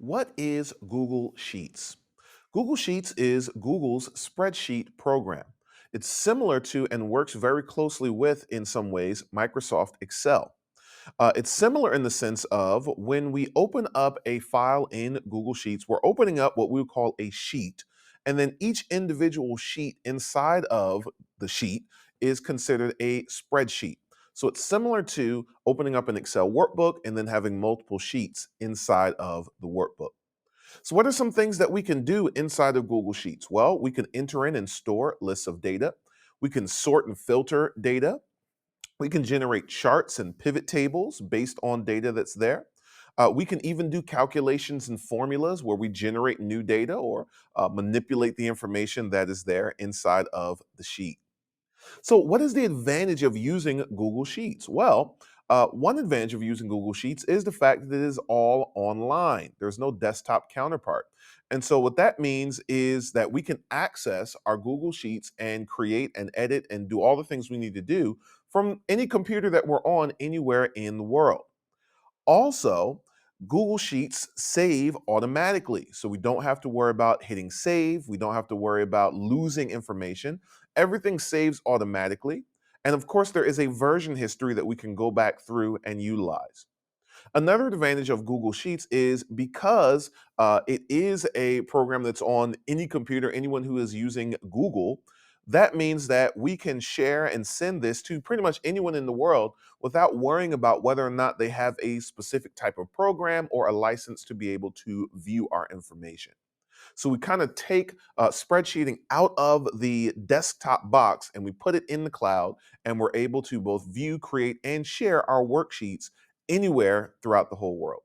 What is Google Sheets? Google Sheets is Google's spreadsheet program. It's similar to and works very closely with, in some ways, Microsoft Excel. It's similar in the sense of when we open up a file in Google Sheets, we're opening up what we would call a sheet, and then each individual sheet inside of the sheet is considered a spreadsheet. So it's similar to opening up an Excel workbook and then having multiple sheets inside of the workbook. So, what are some things that we can do inside of Google Sheets? Well, we can enter in and store lists of data. We can sort and filter data. We can generate charts and pivot tables based on data that's there. We can even do calculations and formulas where we generate new data or manipulate the information that is there inside of the sheet. So, what is the advantage of using Google Sheets? Well, one advantage of using Google Sheets is the fact that it is all online. There's no desktop counterpart. And so, what that means is that we can access our Google Sheets and create and edit and do all the things we need to do from any computer that we're on anywhere in the world. Also, Google Sheets save automatically. So we don't have to worry about hitting save. We don't have to worry about losing information. Everything saves automatically. And of course, there is a version history that we can go back through and utilize. Another advantage of Google Sheets is because it is a program that's on any computer, anyone who is using Google, that means that we can share and send this to pretty much anyone in the world without worrying about whether or not they have a specific type of program or a license to be able to view our information. So we kind of take spreadsheeting out of the desktop box and we put it in the cloud, and we're able to both view, create, and share our worksheets anywhere throughout the whole world.